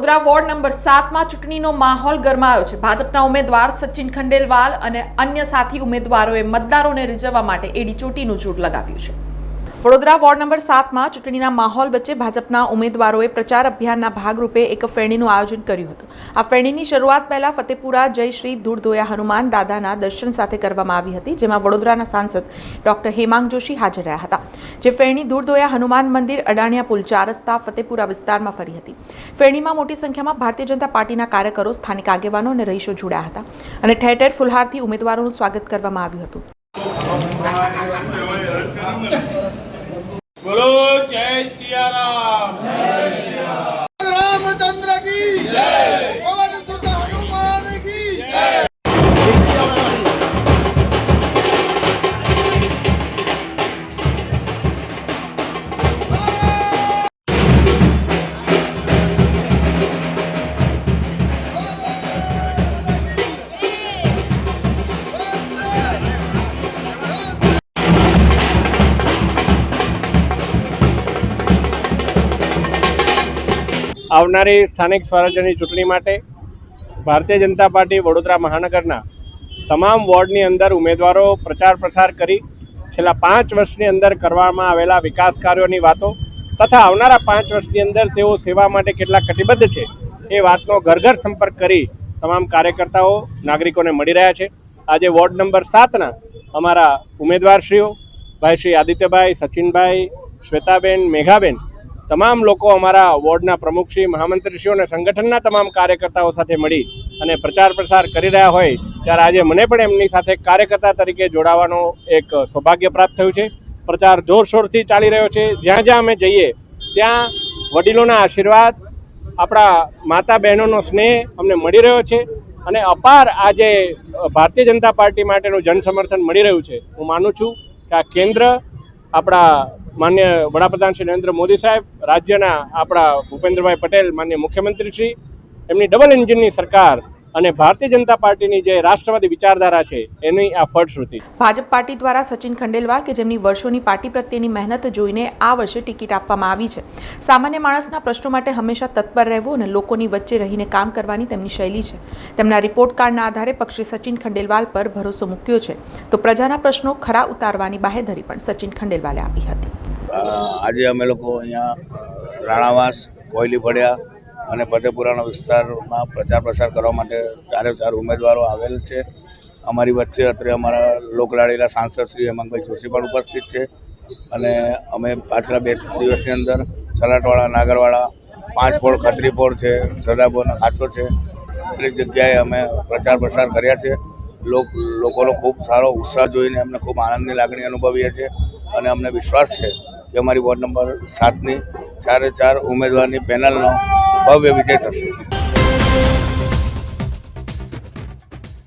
Vadodara ward number 7 માં ચૂંટણીનો માહોલ ગરમાયો છે। ભાજપના ઉમેદવાર સચિન ખંડેલવાલ અને અન્ય સાથી ઉમેદવારોએ મતદારોને રીઝવવા માટે એડી ચોટીનું જોર લગાવ્યું છે। વડોદરા વોર્ડ નંબર 7 માં ચૂંટણીના માહોલ વચ્ચે ભાજપના ઉમેદવારોએ પ્રચાર અભિયાનના ભાગરૂપે એક ફેણીનું આયોજન કર્યું હતું। આ ફેણીની શરૂઆત પહેલા ફતેપુરા જય શ્રી ધૂળધોયા હનુમાન દાદાના દર્શન સાથે કરવામાં આવી હતી, જેમાં વડોદરાના સાંસદ ડોક્ટર હેમાંગ જોશી હાજર રહ્યા હતા। જે ફેણી ધૂળધોયા હનુમાન મંદિર, અડાણિયા પુલ 4 રસ્તા, ફતેપુરા વિસ્તારમાં ફરી હતી। ફેણીમાં મોટી સંખ્યામાં ભારતીય જનતા પાર્ટીના કાર્યકરો, સ્થાનિક આગેવાનો અને રહીશો જોડાયા હતા અને ઠેર ઠેર ફુલહારથી ઉમેદવારોનું સ્વાગત કરવામાં આવ્યું હતું। बोलो जय सिया राम, रामचंद्र की जय, पवन सुत हनुमान की जय। આવનારી સ્થાનિક સ્વરાજ્યની ચૂંટણી માટે ભારતીય જનતા પાર્ટી વડોદરા મહાનગરના તમામ વોર્ડની અંદર ઉમેદવારો પ્રચાર પ્રસાર કરી છેલ્લા 5 વર્ષની અંદર કરવામાં આવેલા વિકાસ કાર્યોની વાતો તથા આવનારા 5 વર્ષની અંદર તેઓ સેવા માટે કેટલા કટિબદ્ધ છે એ વાતનો ઘર ઘર સંપર્ક કરી તમામ કાર્યકર્તાઓ નાગરિકોને મળી રહ્યા છે। આજે વોર્ડ નંબર 7ના અમારા ઉમેદવારશ્રીઓ ભાઈ શ્રી આદિત્યભાઈ, સચિનભાઈ, શ્વેતાબેન, મેઘાબેન તમામ લોકો અમારા વોર્ડના પ્રમુખશ્રી, મહામંત્રીશ્રીઓ અને સંગઠનના તમામ કાર્યકર્તાઓ સાથે મળી અને પ્રચાર પ્રસાર કરી રહ્યા હોય ત્યારે આજે મને પણ એમની સાથે કાર્યકર્તા તરીકે જોડાવાનો એક સૌભાગ્ય પ્રાપ્ત થયું છે। પ્રચાર જોરશોરથી ચાલી રહ્યો છે। જ્યાં જ્યાં અમે જઈએ ત્યાં વડીલોના આશીર્વાદ, આપણા માતા બહેનોનો સ્નેહ અમને મળી રહ્યો છે અને અપાર આજે ભારતીય જનતા પાર્ટી માટેનું જનસમર્થન મળી રહ્યું છે। હું માનું છું કે આ કેન્દ્ર આપણા માન્ય વડાપ્રધાન શ્રી નરેન્દ્ર મોદી સાહેબ, રાજ્યના આપણા ભૂપેન્દ્રભાઈ પટેલ માન્ય મુખ્યમંત્રી શ્રી, એમની ડબલ એન્જિનની સરકાર અને ભારતીય જનતા પાર્ટીની જે રાષ્ટ્રવાદી વિચારધારા છે એની આ ફળશ્રુતિ। ભાજપ પાર્ટી દ્વારા સચિન ખંડેલવાલ કે જેમની વર્ષોની પાર્ટી પ્રત્યેની મહેનત જોઈને આ વર્ષે ટિકિટ આપવામાં આવી છે। સામાન્ય માણસના પ્રશ્નો માટે હંમેશા તત્પર રહેવું અને લોકોની વચ્ચે રહીને કામ કરવાની તેમની શૈલી છે। તેમના રિપોર્ટ કાર્ડના આધારે પક્ષે સચિન ખંડેલવાલ પર ભરોસો મૂક્યો છે તો પ્રજાના પ્રશ્નો ખરા ઉતારવાની બાહેધરી પણ સચિન ખંડેલવાલે આપી હતી। આજે અમે લોકો અહીંયા રાણાવાસ, કોયલી ફળિયા અને ફતેપુરાના વિસ્તારમાં પ્રચાર પ્રસાર કરવા માટે 4 ઉમેદવારો આવેલ છે। અમારી વચ્ચે અત્રે અમારા લોકલાડીલા સાંસદ શ્રી હેમાંગભાઈ જોશી પણ ઉપસ્થિત છે અને અમે પાછલા 2 દિવસની અંદર સલાટવાડા, નાગરવાડા, 5 પોળ, ખત્રીપોળ છે, સદાપોરનો ખાંચો છે, દરેક જગ્યાએ અમે પ્રચાર પ્રસાર કર્યા છે। લોકોનો ખૂબ સારો ઉત્સાહ જોઈને અમને ખૂબ આનંદની લાગણી અનુભવીએ છીએ અને અમને વિશ્વાસ છે કે અમારી વોર્ડ નંબર 7ની 4 ઉમેદવારની પેનલનો ભવ્ય વિજય થશે।